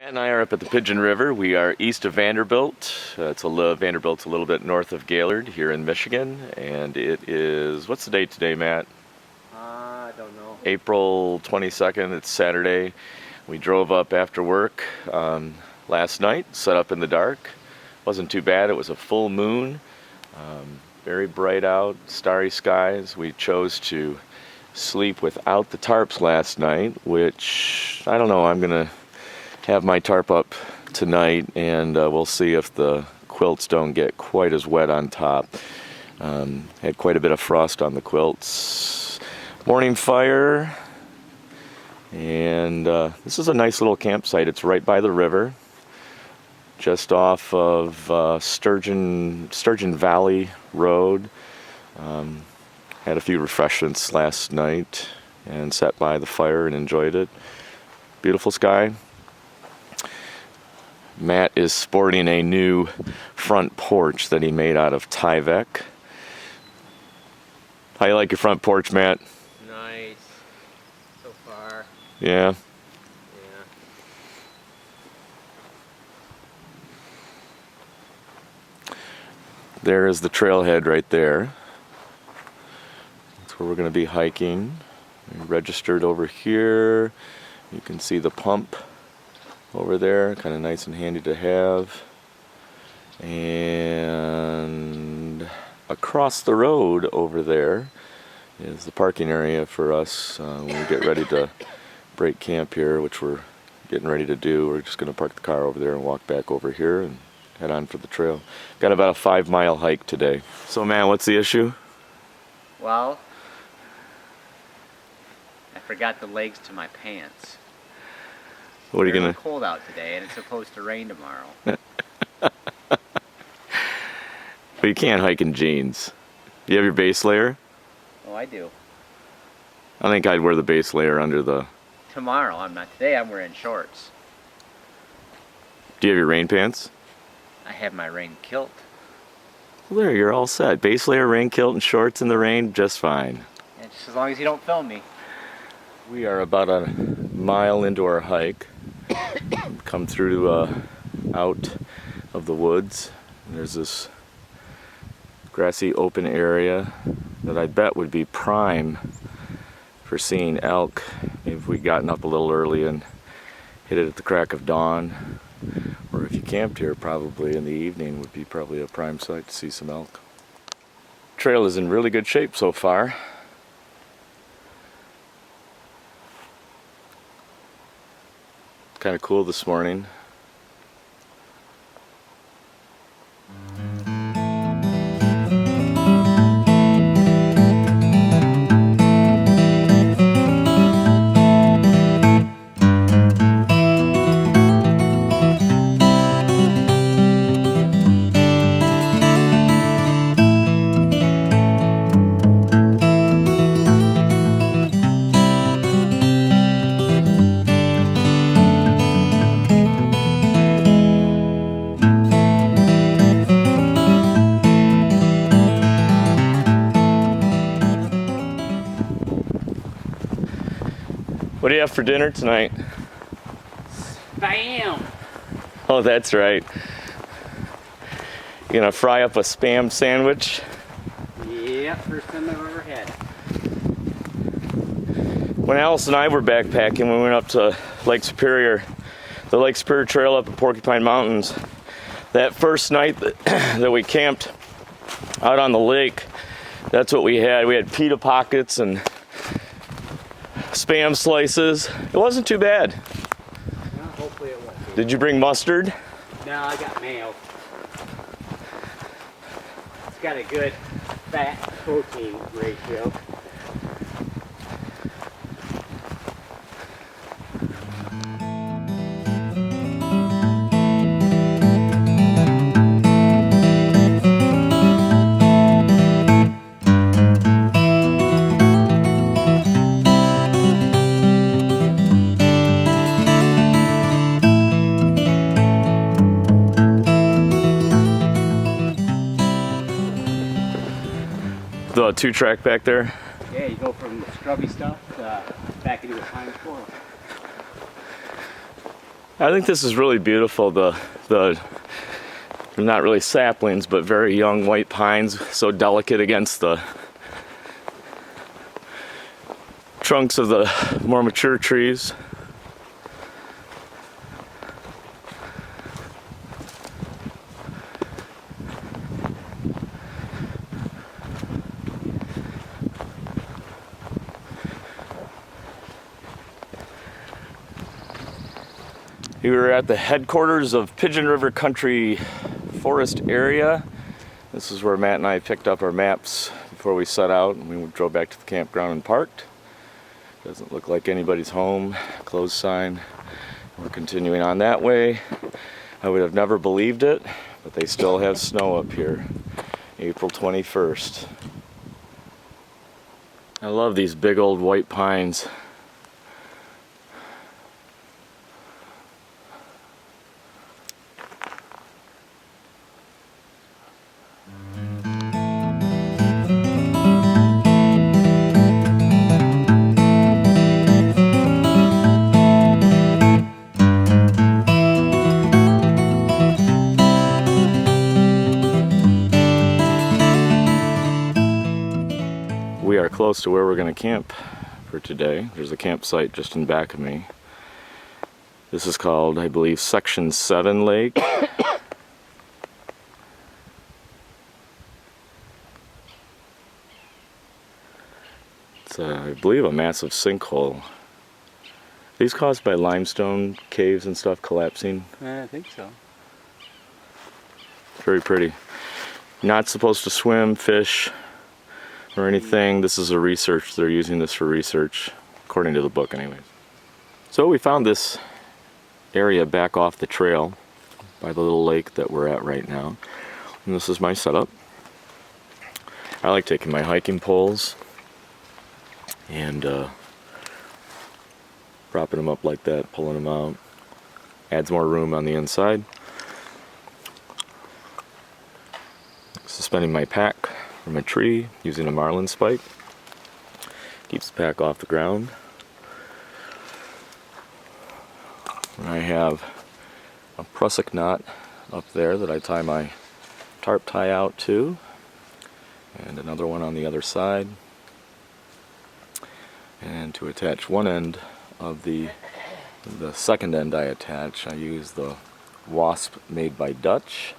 Matt and I are up at the Pigeon River. We are east of Vanderbilt. Vanderbilt's a little bit north of Gaylord here in Michigan, and it is, what's the date today, Matt? I don't know. April 22nd. It's Saturday. We drove up after work last night, set up in the dark. Wasn't too bad. It was a full moon, very bright out, starry skies. We chose to sleep without the tarps last night, which I don't know. I'm gonna have my tarp up tonight, and we'll see if the quilts don't get quite as wet on top. Had quite a bit of frost on the quilts. Morning fire, and this is a nice little campsite. It's right by the river, just off of Sturgeon Valley Road. Had a few refreshments last night and sat by the fire and enjoyed it. Beautiful sky. Matt is sporting a new front porch that he made out of Tyvek. How you like your front porch, Matt? Nice. So far. Yeah. Yeah. There is the trailhead right there. That's where we're going to be hiking. We registered over here. You can see the pump over there, kind of nice and handy to have. And across the road over there is the parking area for us when we get ready to break camp here, which we're getting ready to do. We're just going to park the car over there and walk back over here and head on for the trail. Got about a 5-mile hike today. So man, what's the issue? Well, I forgot the legs to my pants. What are you gonna? It's cold out today, and it's supposed to rain tomorrow. But you can't hike in jeans. You have your base layer? Oh, I do. I think I'd wear the base layer under the... Tomorrow, I'm not. Today, I'm wearing shorts. Do you have your rain pants? I have my rain kilt. Well, there, you're all set. Base layer, rain kilt, and shorts in the rain, just fine. And just as long as you don't film me. We are about a mile into our hike. Come through out of the woods. There's this grassy open area that I bet would be prime for seeing elk if we'd gotten up a little early and hit it at the crack of dawn, or if you camped here probably in the evening would be probably a prime site to see some elk. Trail is in really good shape so far. Kind of cool this morning. What do you have for dinner tonight? Bam! Oh, that's right. You gonna fry up a Spam sandwich? Yeah, first time I've ever had it. When Alice and I were backpacking, we went up to Lake Superior, the Lake Superior Trail up at Porcupine Mountains. That first night that we camped out on the lake, that's what we had. We had pita pockets and Spam slices. It wasn't too bad. Well, hopefully it won't be. Did you bring mustard? No, I got mayo. It's got a good fat protein ratio. The 2-track back there? Yeah, you go from scrubby stuff back into a pine squirrel. I think this is really beautiful. They're not really saplings, but very young white pines, so delicate against the trunks of the more mature trees. We were at the headquarters of Pigeon River Country Forest area. This is where Matt and I picked up our maps before we set out, and we drove back to the campground and parked. Doesn't look like anybody's home. Closed sign. We're continuing on that way. I would have never believed it, but they still have snow up here. April 21st. I love these big old white pines. We are close to where we're going to camp for today. There's a campsite just in back of me. This is called, I believe, Section 7 Lake. It's, I believe, a massive sinkhole. These caused by limestone caves and stuff collapsing. I think so. Very pretty. Not supposed to swim, fish, or anything. This is a research. They're using this for research, according to the book anyways. So we found this area back off the trail by the little lake that we're at right now. And this is my setup. I like taking my hiking poles and propping them up like that, pulling them out. Adds more room on the inside. Suspending my pack from a tree using a marlin spike. Keeps the pack off the ground. And I have a prusik knot up there that I tie my tarp tie out to, and another one on the other side. And to attach one end of the second end I attach, I use the wasp made by Dutch.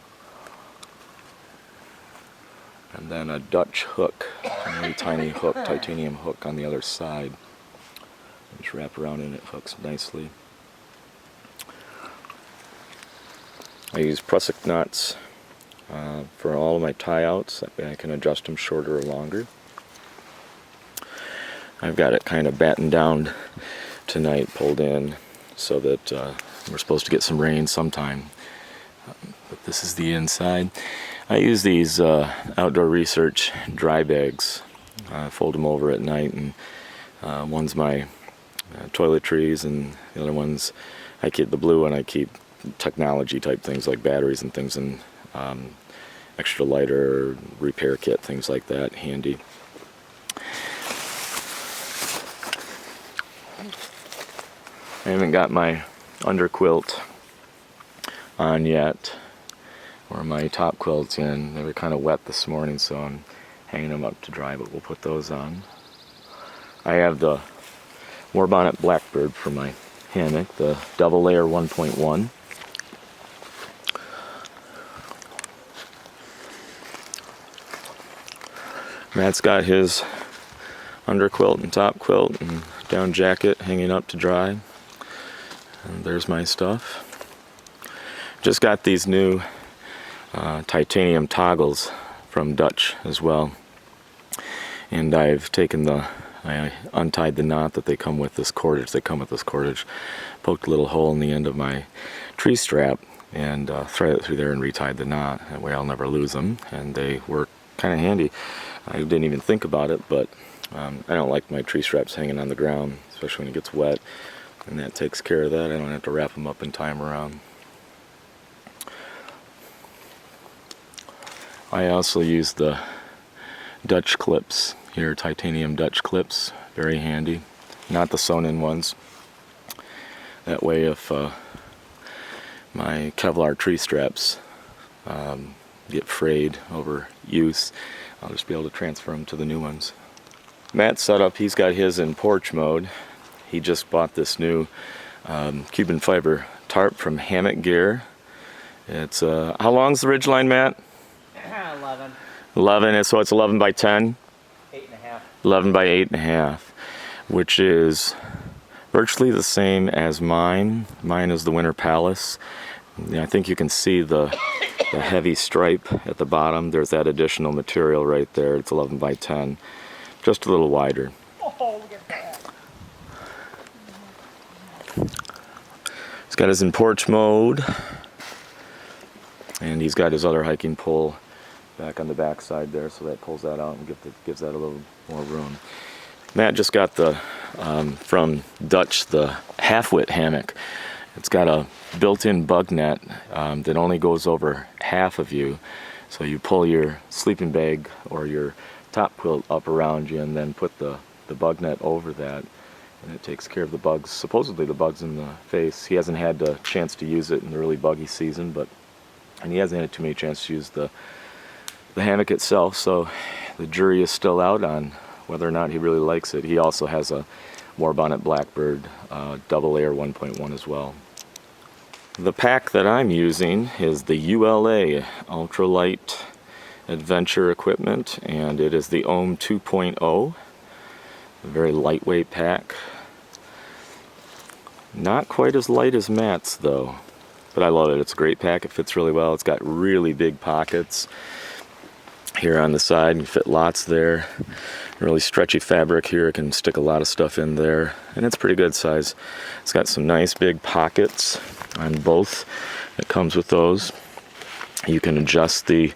And then a Dutch hook, a really tiny hook, titanium hook on the other side. Just wrap around and it hooks nicely. I use prusik knots for all of my tie outs. That way I can adjust them shorter or longer. I've got it kind of battened down tonight, pulled in, so that we're supposed to get some rain sometime. But this is the inside. I use these outdoor research dry bags. I fold them over at night, and one's my toiletries, and the other one's, I keep the blue one, I keep technology type things like batteries and things, and extra lighter, repair kit, things like that, handy. I haven't got my underquilt on yet, or my top quilts in. They were kind of wet this morning, so I'm hanging them up to dry, but we'll put those on. I have the Warbonnet Blackbird for my hammock, the double layer 1.1. Matt's got his underquilt and top quilt and down jacket hanging up to dry. And there's my stuff. Just got these new titanium toggles from Dutch as well. And I've taken I untied the knot that they come with this cordage. They come with this cordage. Poked a little hole in the end of my tree strap and threaded it through there and retied the knot. That way I'll never lose them. And they work kind of handy. I didn't even think about it, but I don't like my tree straps hanging on the ground, especially when it gets wet. And that takes care of that. I don't have to wrap them up and tie them around. I also use the Dutch clips here, titanium Dutch clips, very handy. Not the sewn in ones. That way if my Kevlar tree straps get frayed over use, I'll just be able to transfer them to the new ones. Matt's set up, he's got his in porch mode. He just bought this new Cuban fiber tarp from Hammock Gear. It's, how long's the ridgeline, Matt? 11. 11, so it's 11 by 10? 8.5. 11 by 8.5, which is virtually the same as mine. Mine is the Winter Palace. I think you can see the heavy stripe at the bottom. There's that additional material right there. It's 11 by 10, just a little wider. Oh, look at that. He's got his in porch mode, and he's got his other hiking pole back on the back side there, so that pulls that out and gives that a little more room. Matt just got the from Dutch the half-wit hammock. It's got a built-in bug net that only goes over half of you, so you pull your sleeping bag or your top quilt up around you and then put the bug net over that, and it takes care of the bugs, supposedly the bugs in the face. He hasn't had the chance to use it in the really buggy season, and he hasn't had too many chances to use the hammock itself, so the jury is still out on whether or not he really likes it. He also has a Warbonnet Blackbird double layer 1.1 as well. The pack that I'm using is the ULA Ultralight Adventure equipment, and it is the Ohm 2.0, a very lightweight pack. Not quite as light as Matt's though, but I love it. It's a great pack. It fits really well. It's got really big pockets here on the side. You fit lots there. Really stretchy fabric here. It can stick a lot of stuff in there, and it's pretty good size. It's got some nice big pockets on both. It comes with those. You can adjust the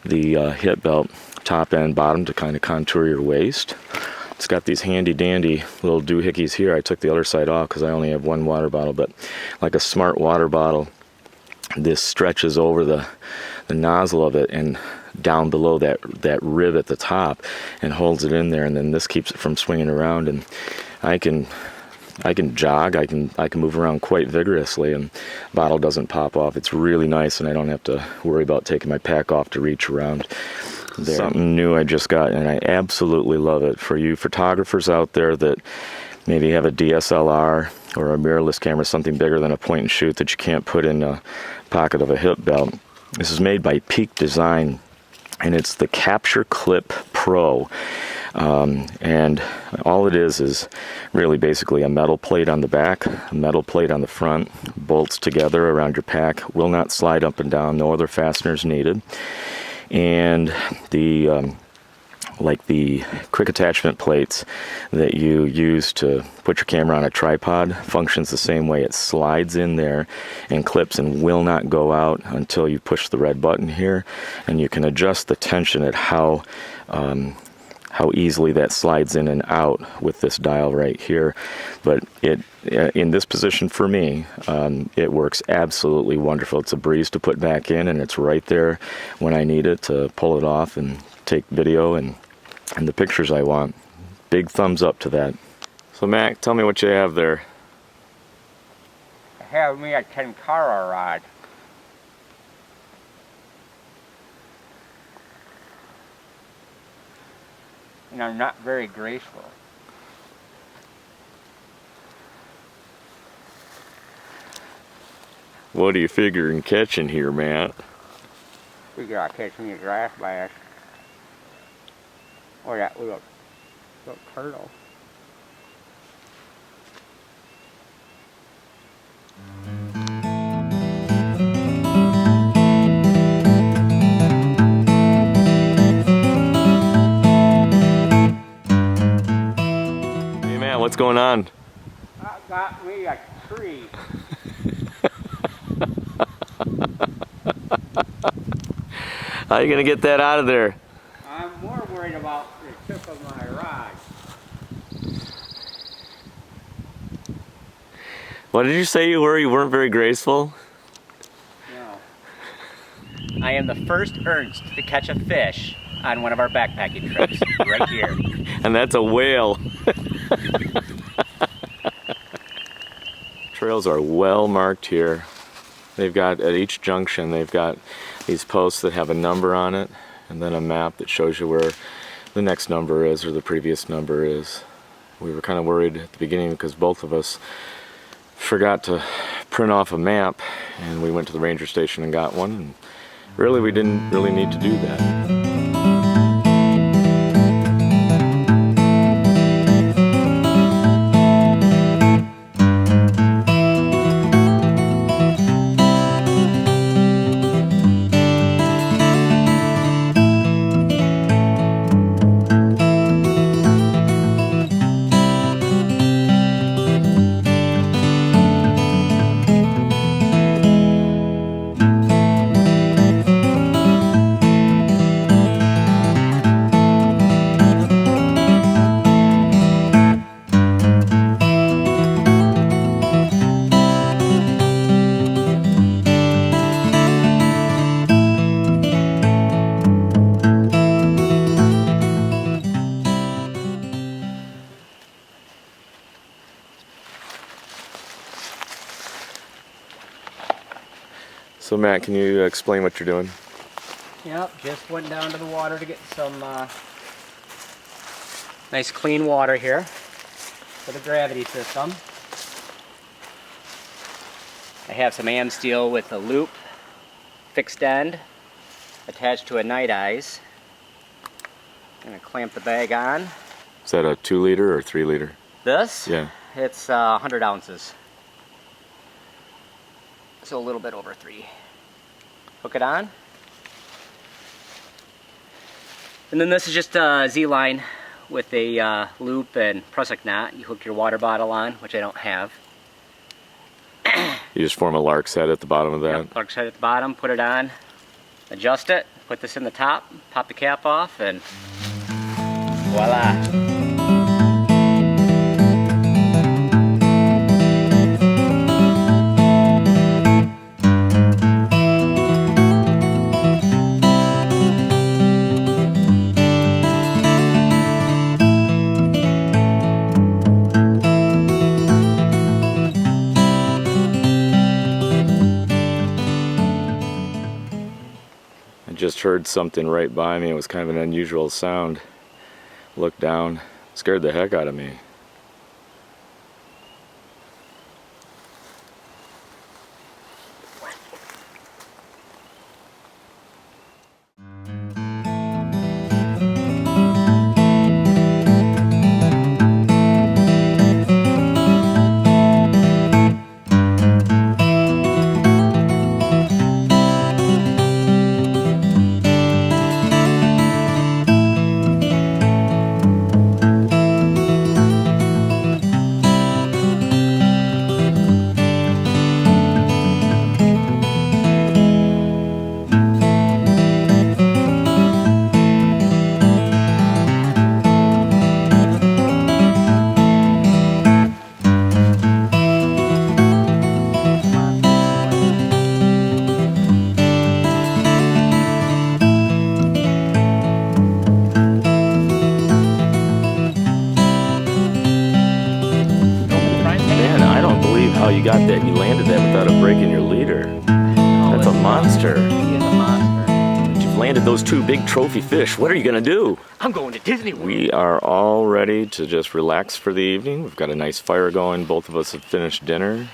hip belt top and bottom to kind of contour your waist. It's got these handy dandy little doohickeys here. I took the other side off because I only have one water bottle, but like a smart water bottle, this stretches over the nozzle of it and down below that rib at the top and holds it in there, and then this keeps it from swinging around, and I can jog, I can move around quite vigorously, and bottle doesn't pop off. It's really nice, and I don't have to worry about taking my pack off to reach around there. Something new I just got, and I absolutely love it. For you photographers out there that maybe have a DSLR or a mirrorless camera, something bigger than a point and shoot that you can't put in a pocket of a hip belt, this is made by Peak Design, and it's the Capture Clip Pro. And all it is really basically a metal plate on the back, a metal plate on the front, bolts together around your pack, will not slide up and down, no other fasteners needed. And the like the quick attachment plates that you use to put your camera on a tripod functions the same way. It slides in there and clips and will not go out until you push the red button here, and you can adjust the tension at how easily that slides in and out with this dial right here. But it in this position for me, it works absolutely wonderful. It's a breeze to put back in, and it's right there when I need it to pull it off and take video and the pictures I want. Big thumbs up to that. So Mac, tell me what you have there. I have me a Tenkara rod. And I'm not very graceful. What are you figuring catching here, Matt? Figure I'll catch me a grass bass. Or that little turtle. Hey Matt, what's going on? I got me a tree. How are you gonna get that out of there? I'm more worried about the tip of my rod. What did you say you were? You weren't very graceful? No. I am the first Ernst to catch a fish on one of our backpacking trips, right here. And that's a whale. Trails are well marked here. They've got, at each junction, they've got these posts that have a number on it, and then a map that shows you where the next number is or the previous number is. We were kind of worried at the beginning because both of us forgot to print off a map, and we went to the ranger station and got one, and really we didn't really need to do that. So Matt, can you explain what you're doing? Yep, just went down to the water to get some nice clean water here for the gravity system. I have some am steel with a loop, fixed end, attached to a night eyes. I'm gonna clamp the bag on. Is that a 2 liter or 3 liter? This? Yeah. It's 100 ounces. So a little bit over 3. Hook it on. And then this is just a Z-line with a loop and prusik knot. You hook your water bottle on, which I don't have. You just form a lark's head at the bottom of that? Yep, lark's head at the bottom, put it on, adjust it, put this in the top, pop the cap off, and voila. Just heard something right by me. It was kind of an unusual sound. Looked down, scared the heck out of me. How you got that? You landed that without a break in your leader. That's a monster. He is a monster. But you've landed those 2 big trophy fish. What are you gonna do? I'm going to Disney World. We are all ready to just relax for the evening. We've got a nice fire going. Both of us have finished dinner.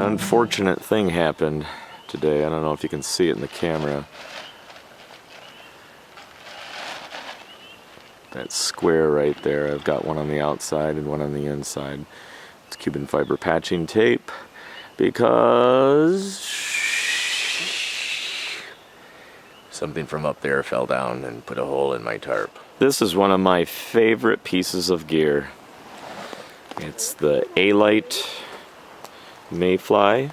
Unfortunate thing happened today. I don't know if you can see it in the camera. That square right there, I've got one on the outside and one on the inside. It's Cuban fiber patching tape because something from up there fell down and put a hole in my tarp. This is one of my favorite pieces of gear. It's the A-Light Mayfly,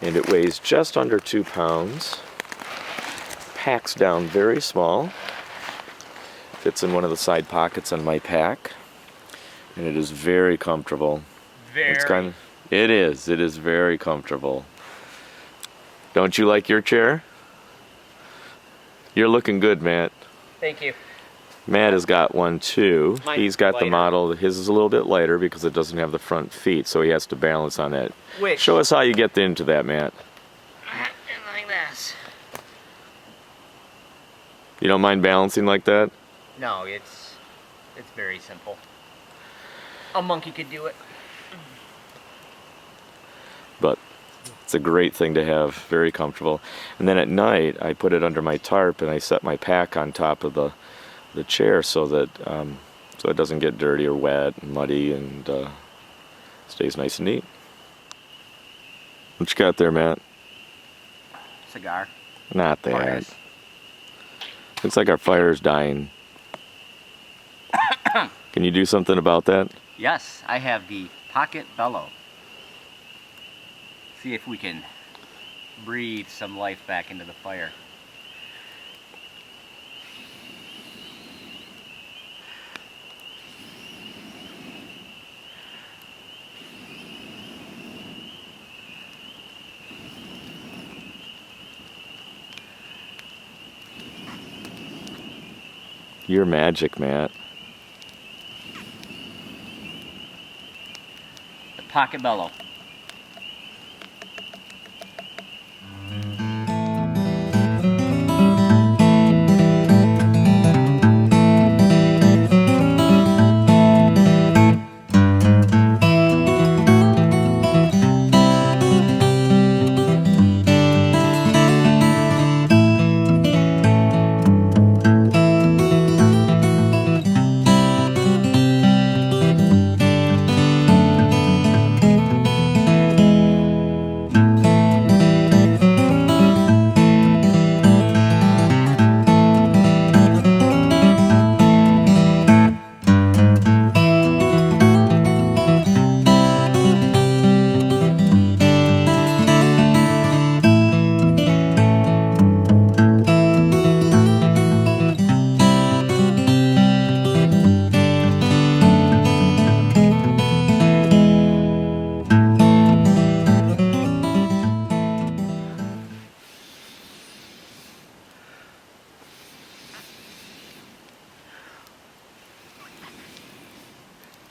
and it weighs just under 2 pounds. Packs down very small. Fits in one of the side pockets on my pack, and it is very comfortable. It is very comfortable. Don't you like your chair? You're looking good, Matt. Thank you. Matt has got one too. Mine's He's got the lighter. model. His is a little bit lighter because it doesn't have the front feet, so he has to balance on that. Which? Show us how you get into that, Matt. Like this. You don't mind balancing like that? No, it's very simple. A monkey could do it. But it's a great thing to have, very comfortable. And then at night, I put it under my tarp and I set my pack on top of the chair so that so it doesn't get dirty or wet and muddy, and stays nice and neat. What you got there, Matt? Cigar. Not that. Fires. Looks like our fire's dying. Can you do something about that? Yes, I have the pocket bellow. See if we can breathe some life back into the fire. You're magic, Matt. The pocket bellow.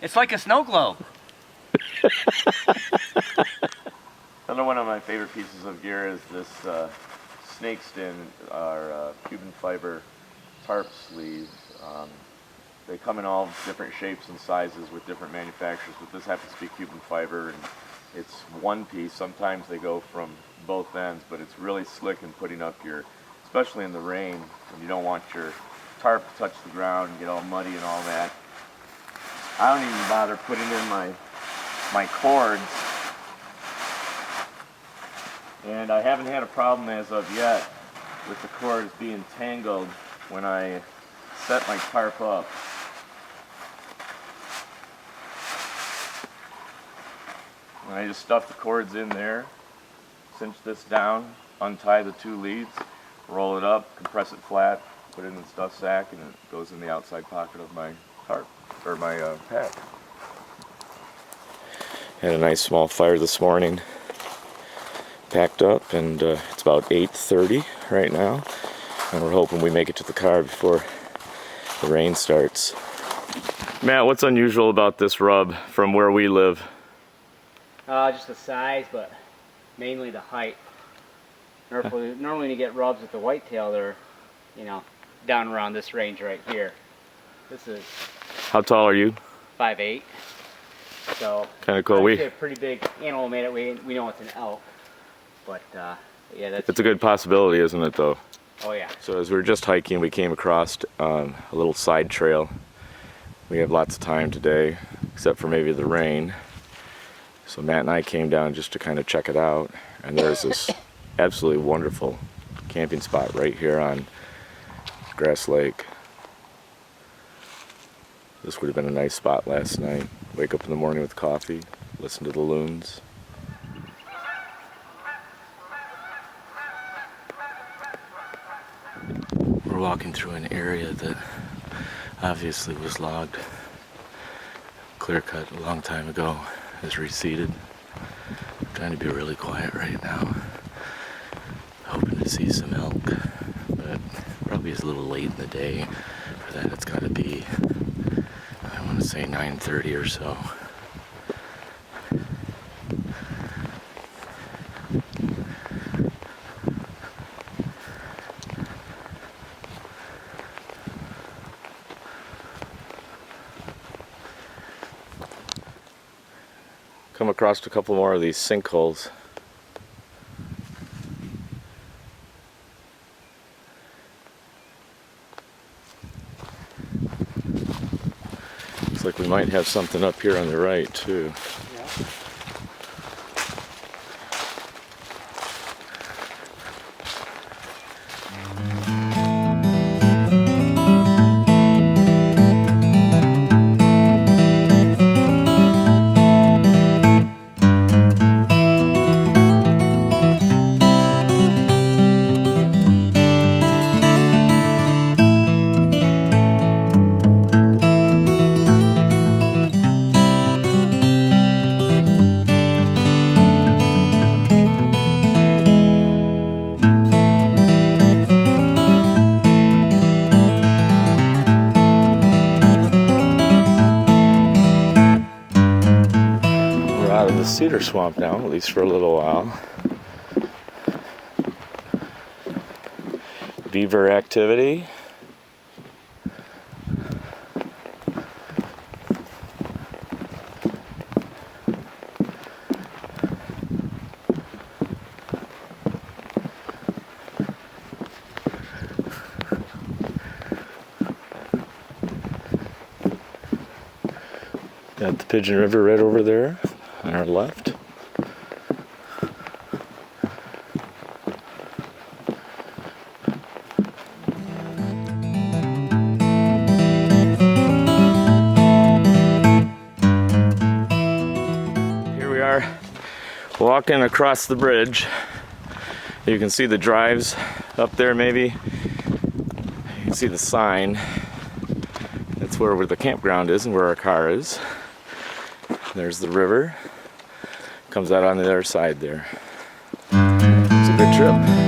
It's like a snow globe. Another one of my favorite pieces of gear is this snake skin, our Cuban fiber tarp sleeves. They come in all different shapes and sizes with different manufacturers, but this happens to be Cuban fiber, and it's one piece. Sometimes they go from both ends, but it's really slick in putting up your, especially in the rain, when you don't want your tarp to touch the ground and get all muddy and all that. I don't even bother putting in my cords, and I haven't had a problem as of yet with the cords being tangled when I set my tarp up. And I just stuff the cords in there, cinch this down, untie the two leads, roll it up, compress it flat, put it in the stuff sack, and it goes in the outside pocket of my tarp, or my pack. Had a nice small fire this morning. Packed up, and it's about 8:30 right now, and we're hoping we make it to the car before the rain starts. Matt, what's unusual about this rub from where we live? Just the size, but mainly the height. Normally when you get rubs with the whitetail, they're, down around this range right here. This is How tall are you? 5'8". So Kind of cool. obviously a pretty big animal made it. We know it's an elk, but yeah, that's. It's a good possibility, isn't it, though? Oh yeah. So as we were just hiking, we came across a little side trail. We have lots of time today, except for maybe the rain. So Matt and I came down just to kind of check it out, and there's this absolutely wonderful camping spot right here on Grass Lake. This would have been a nice spot last night. Wake up in the morning with coffee, listen to the loons. We're walking through an area that obviously was logged, clear cut a long time ago, has receded. I'm trying to be really quiet right now, hoping to see some elk, but probably is a little late in the day for that. It's got to be, I want to say 9:30 or so. Come across a couple more of these sinkholes. Looks like we might have something up here on the right too. Yeah. We're out of the cedar swamp now, at least for a little while. Beaver activity. Got the Pigeon River right over there on our left. Here we are walking across the bridge. You can see the drives up there maybe. You can see the sign. That's where the campground is and where our car is. There's the river. Comes out on the other side there. It's a good trip.